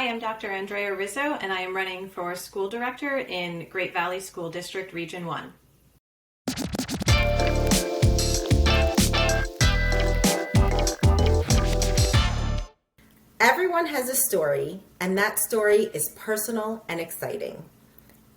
Hi, I'm Dr. Andrea Rizzo, and I am running for school director in Great Valley School District Region 1. Everyone has a story, and that story is personal and exciting.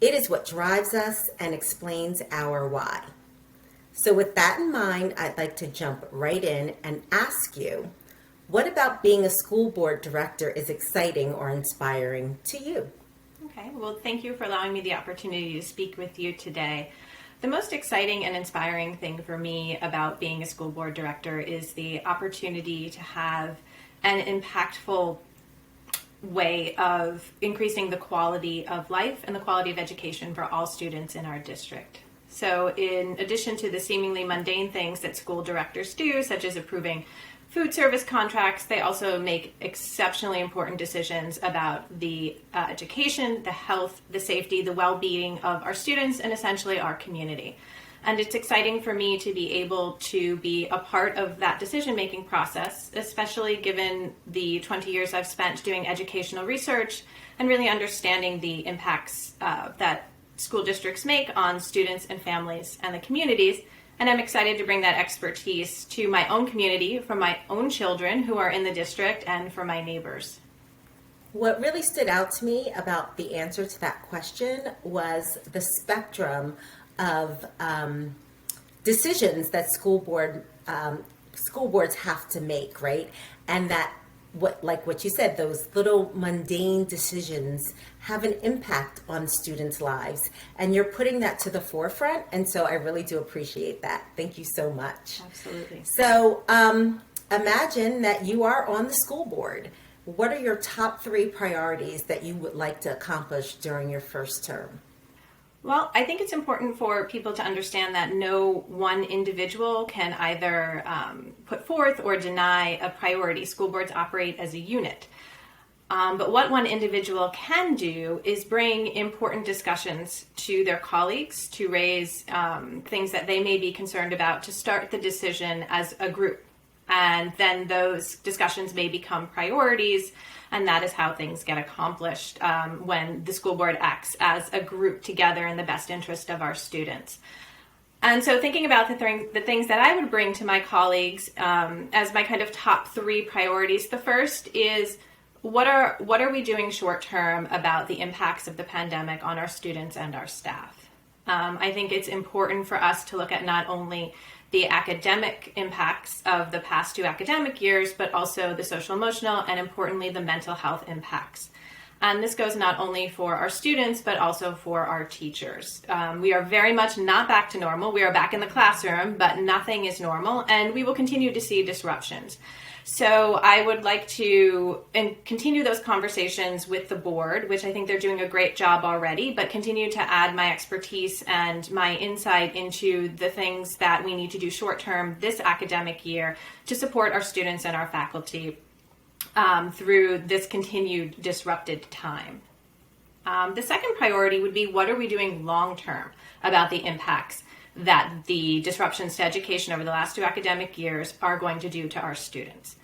It is what drives us and explains our why. So with that in mind, I'd like to jump right in and ask you, what about being a school board director is exciting or inspiring to you? Okay, well, thank you for allowing me the opportunity to speak with you today. The most exciting and inspiring thing for me about being a school board director is the opportunity to have an impactful way of increasing the quality of life and the quality of education for all students in our district. So in addition to the seemingly mundane things that school directors do, such as approving food service contracts, they also make exceptionally important decisions about the education, the health, the safety, the well-being of our students, and essentially our community. And it's exciting for me to be able to be a part of that decision-making process, especially given the 20 years I've spent doing educational research and really understanding the impacts that school districts make on students and families and the communities. And I'm excited to bring that expertise to my own community, from my own children who are in the district, and for my neighbors. What really stood out to me about the answer to that question was the spectrum of decisions that school boards have to make, right? And that what you said, those little mundane decisions have an impact on students' lives, and you're putting that to the forefront. And so I really do appreciate that. Thank you so much. Absolutely. So imagine that you are on the school board. What are your top 3 priorities that you would like to accomplish during your first term? Well, I think it's important for people to understand that no one individual can either put forth or deny a priority. School boards operate as a unit. But what one individual can do is bring important discussions to their colleagues, to raise things that they may be concerned about, to start the decision as a group. And then those discussions may become priorities, and that is how things get accomplished when the school board acts as a group together in the best interest of our students. And so thinking about the things that I would bring to my colleagues as my kind of top 3 priorities, the first is what are we doing short term about the impacts of the pandemic on our students and our staff? I think it's important for us to look at not only the academic impacts of the past 2 academic years, but also the social emotional and, importantly, the mental health impacts. And this goes not only for our students, but also for our teachers. We are very much not back to normal. We are back in the classroom, but nothing is normal, and we will continue to see disruptions. So I would like to continue those conversations with the board, which I think they're doing a great job already, but continue to add my expertise and my insight into the things that we need to do short term this academic year to support our students and our faculty through this continued disrupted time. The second priority would be, what are we doing long term about the impacts that the disruptions to education over the last 2 academic years are going to do to our students,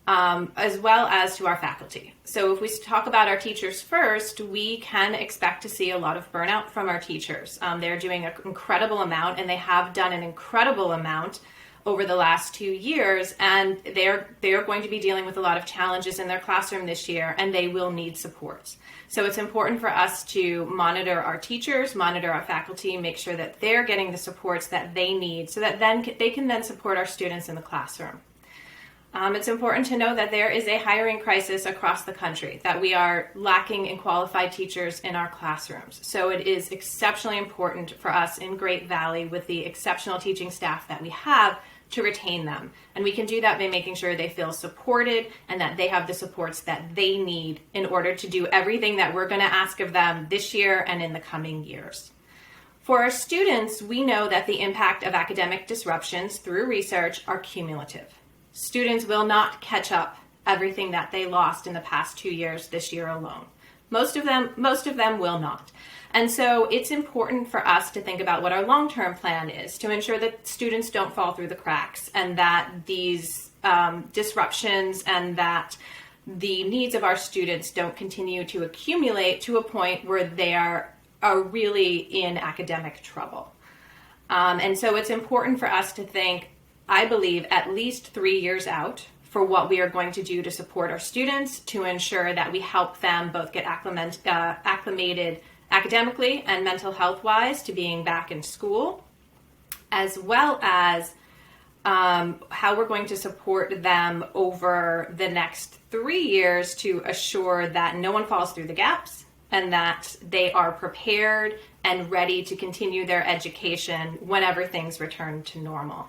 as well as to our faculty. So if we talk about our teachers first, we can expect to see a lot of burnout from our teachers. They're doing an incredible amount, and they have done an incredible amount over the last 2 years, and they're going to be dealing with a lot of challenges in their classroom this year, and they will need supports. So it's important for us to monitor our teachers, monitor our faculty, make sure that they're getting the supports that they need so that then they can then support our students in the classroom. It's important to know that there is a hiring crisis across the country, that we are lacking in qualified teachers in our classrooms. So it is exceptionally important for us in Great Valley, with the exceptional teaching staff that we have, to retain them. And we can do that by making sure they feel supported and that they have the supports that they need in order to do everything that we're going to ask of them this year and in the coming years. For our students, we know that the impact of academic disruptions through research are cumulative. Students will not catch up everything that they lost in the past 2 years this year alone. Most of them will not. And so it's important for us to think about what our long-term plan is to ensure that students don't fall through the cracks, and that these disruptions and that the needs of our students don't continue to accumulate to a point where they are really in academic trouble. And so it's important for us to think, I believe, at least 3 years out for what we are going to do to support our students, to ensure that we help them both get acclimated academically and mental health wise to being back in school, as well as how we're going to support them over the next 3 years to assure that no one falls through the gaps and that they are prepared and ready to continue their education whenever things return to normal.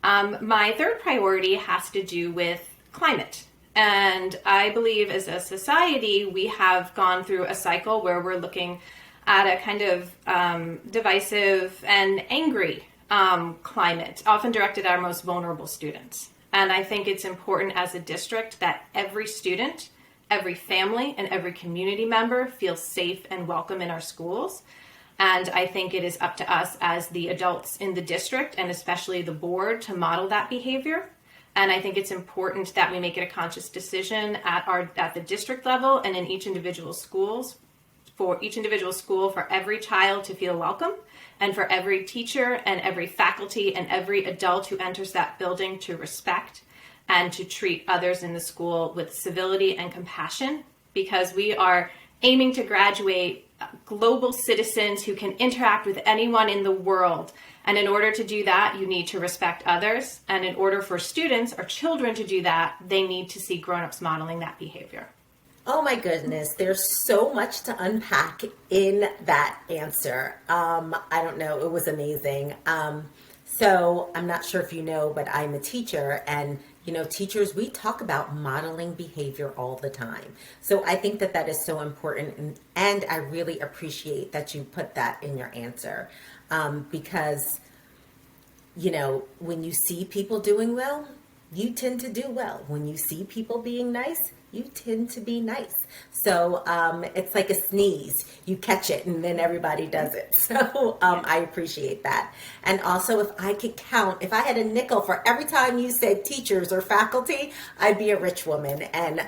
My third priority has to do with climate. And I believe as a society, we have gone through a cycle where we're looking at a kind of divisive and angry climate, often directed at our most vulnerable students. And I think it's important as a district that every student, every family, and every community member feels safe and welcome in our schools. And I think it is up to us as the adults in the district, and especially the board, to model that behavior. And I think it's important that we make it a conscious decision at the district level and in each individual schools, for each individual school, for every child to feel welcome, and for every teacher and every faculty and every adult who enters that building to respect and to treat others in the school with civility and compassion, because we are aiming to graduate global citizens who can interact with anyone in the world. And in order to do that, you need to respect others. And in order for students or children to do that, they need to see grown-ups modeling that behavior. Oh my goodness, there's so much to unpack in that answer. I don't know, it was amazing. So I'm not sure if you know, but I'm a teacher, and teachers, we talk about modeling behavior all the time. So I think that is so important, and I really appreciate that you put that in your answer, because when you see people doing well, you tend to do well. When you see people being nice, you tend to be nice. So it's like a sneeze. You catch it and then everybody does it. So I appreciate that. And also, if I could count, if I had a nickel for every time you said teachers or faculty, I'd be a rich woman. And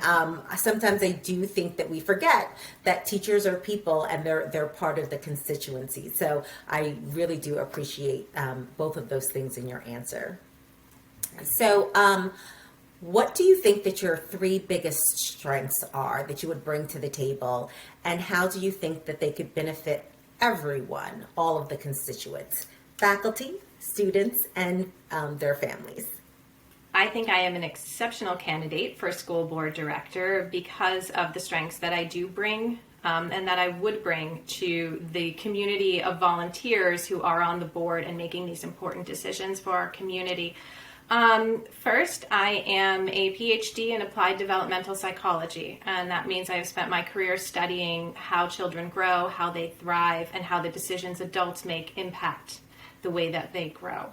sometimes I do think that we forget that teachers are people and they're part of the constituency. So I really do appreciate both of those things in your answer. So what do you think that your 3 biggest strengths are that you would bring to the table, and how do you think that they could benefit everyone, all of the constituents, faculty, students, and their families? I think I am an exceptional candidate for school board director because of the strengths that I do bring and that I would bring to the community of volunteers who are on the board and making these important decisions for our community. First, I am a PhD in applied developmental psychology, and that means I have spent my career studying how children grow, how they thrive, and how the decisions adults make impact the way that they grow.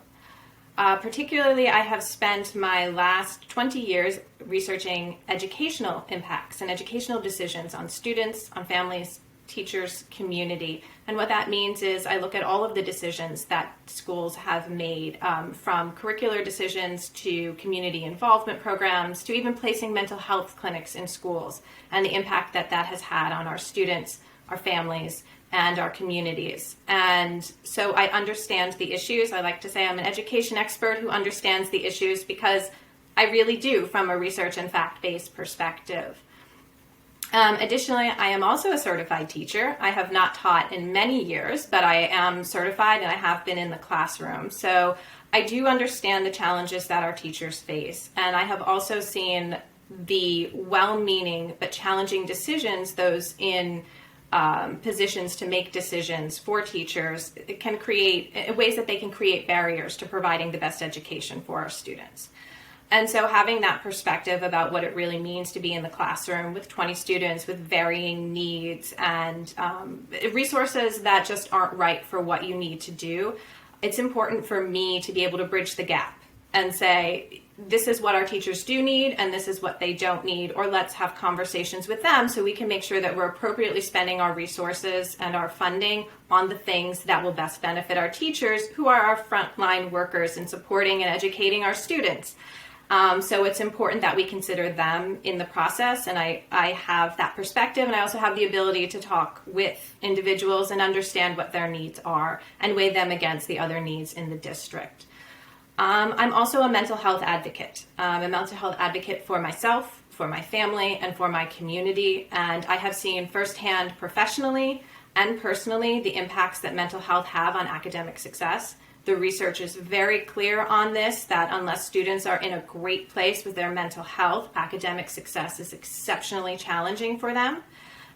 Particularly, I have spent my last 20 years researching educational impacts and educational decisions on students, on families, teachers, community. And what that means is I look at all of the decisions that schools have made, from curricular decisions to community involvement programs to even placing mental health clinics in schools, and the impact that has had on our students, our families, and our communities. And so I understand the issues. I like to say I'm an education expert who understands the issues because I really do from a research and fact-based perspective. Additionally, I am also a certified teacher. I have not taught in many years, but I am certified and I have been in the classroom. So I do understand the challenges that our teachers face. And I have also seen the well-meaning but challenging decisions those in positions to make decisions for teachers can create ways that they can create barriers to providing the best education for our students. And so having that perspective about what it really means to be in the classroom with 20 students with varying needs and resources that just aren't right for what you need to do, it's important for me to be able to bridge the gap and say, this is what our teachers do need and this is what they don't need, or let's have conversations with them so we can make sure that we're appropriately spending our resources and our funding on the things that will best benefit our teachers, who are our frontline workers in supporting and educating our students. So it's important that we consider them in the process, and I have that perspective, and I also have the ability to talk with individuals and understand what their needs are and weigh them against the other needs in the district. I'm also a mental health advocate. I'm a mental health advocate for myself, for my family, and for my community, and I have seen firsthand professionally and personally the impacts that mental health have on academic success. The research is very clear on this, that unless students are in a great place with their mental health, academic success is exceptionally challenging for them.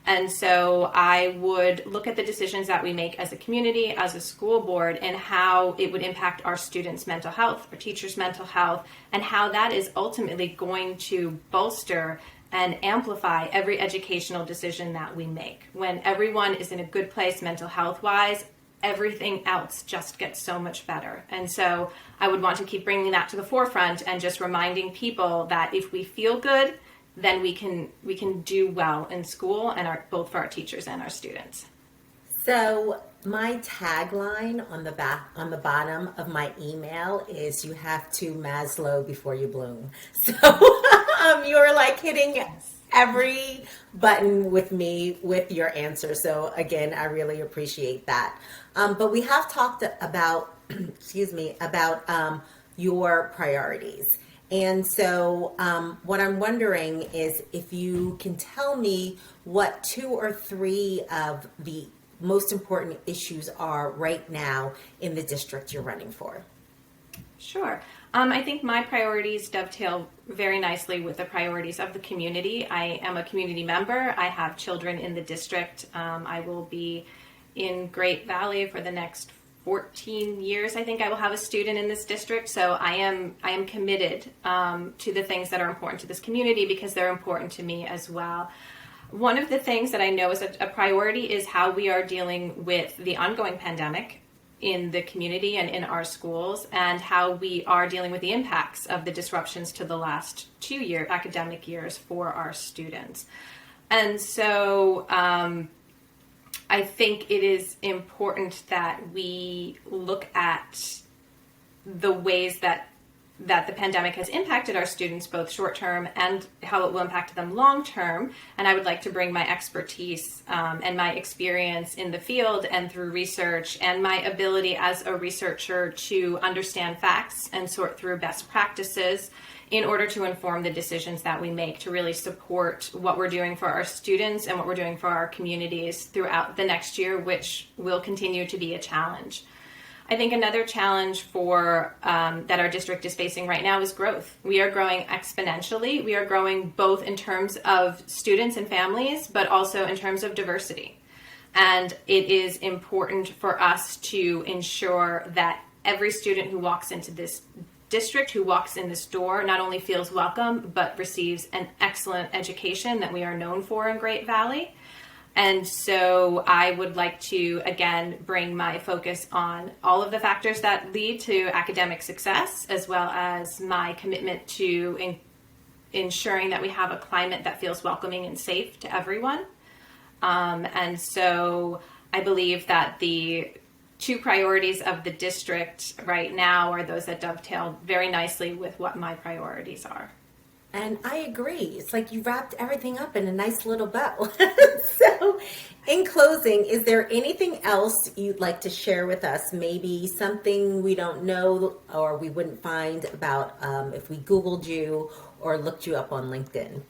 And so I would look at the decisions that we make as a community, as a school board, and how it would impact our students' mental health, our teachers' mental health, and how that is ultimately going to bolster and amplify every educational decision that we make. When everyone is in a good place mental health-wise, everything else just gets so much better. And so I would want to keep bringing that to the forefront and just reminding people that if we feel good, then we can do well in school, and both for our teachers and our students. So my tagline on the bottom of my email is, "You have to Maslow before you bloom." So you're like hitting every button with me with your answer. So again, I really appreciate that. But we have talked about, about your priorities. And so what I'm wondering is if you can tell me what 2 or 3 of the most important issues are right now in the district you're running for. Sure. I think my priorities dovetail very nicely with the priorities of the community. I am a community member. I have children in the district. I will be in Great Valley for the next 14 years. I think I will have a student in this district. So I am committed to the things that are important to this community because they're important to me as well. One of the things that I know is a priority is how we are dealing with the ongoing pandemic in the community and in our schools, and how we are dealing with the impacts of the disruptions to the last 2 academic years for our students. And so I think it is important that we look at the ways that the pandemic has impacted our students, both short-term and how it will impact them long-term. And I would like to bring my expertise and my experience in the field and through research and my ability as a researcher to understand facts and sort through best practices in order to inform the decisions that we make to really support what we're doing for our students and what we're doing for our communities throughout the next year, which will continue to be a challenge. I think another challenge for that our district is facing right now is growth. We are growing exponentially. We are growing both in terms of students and families, but also in terms of diversity. And it is important for us to ensure that every student who walks into this district, who walks in this door, not only feels welcome, but receives an excellent education that we are known for in Great Valley. And so I would like to, again, bring my focus on all of the factors that lead to academic success, as well as my commitment to ensuring that we have a climate that feels welcoming and safe to everyone. And so I believe that the 2 priorities of the district right now are those that dovetail very nicely with what my priorities are. And I agree. It's like you wrapped everything up in a nice little bow. So in closing, is there anything else you'd like to share with us? Maybe something we don't know or we wouldn't find about if we Googled you or looked you up on LinkedIn?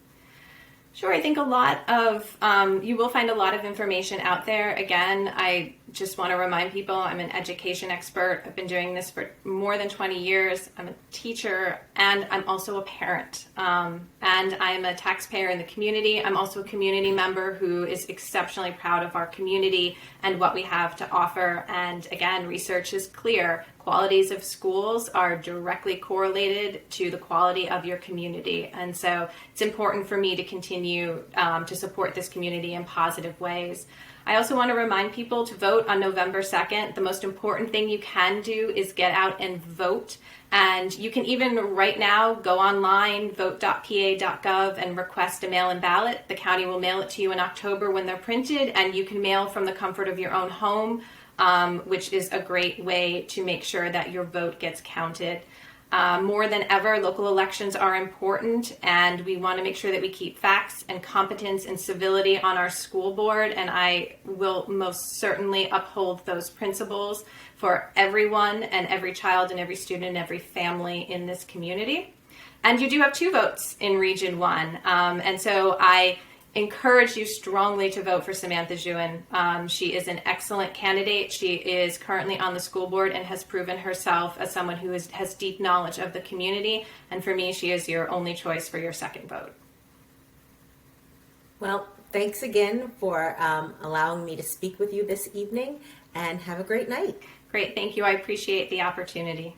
Sure. I think you will find a lot of information out there. Again, I just want to remind people I'm an education expert. I've been doing this for more than 20 years. I'm a teacher, and I'm also a parent. And I'm a taxpayer in the community. I'm also a community member who is exceptionally proud of our community and what we have to offer. And again, research is clear. Qualities of schools are directly correlated to the quality of your community. And so it's important for me to continue to support this community in positive ways. I also want to remind people to vote on November 2nd. The most important thing you can do is get out and vote. And you can even right now go online, vote.pa.gov, and request a mail-in ballot. The county will mail it to you in October when they're printed, and you can mail from the comfort of your own home, which is a great way to make sure that your vote gets counted. More than ever, local elections are important, and we want to make sure that we keep facts and competence and civility on our school board, and I will most certainly uphold those principles for everyone and every child and every student and every family in this community. And you do have 2 votes in Region 1, and so I encourage you strongly to vote for Samantha Jewin. She is an excellent candidate. She is currently on the school board and has proven herself as someone who has deep knowledge of the community. And for me, she is your only choice for your second vote. Well, thanks again for allowing me to speak with you this evening, and have a great night. Great. Thank you. I appreciate the opportunity.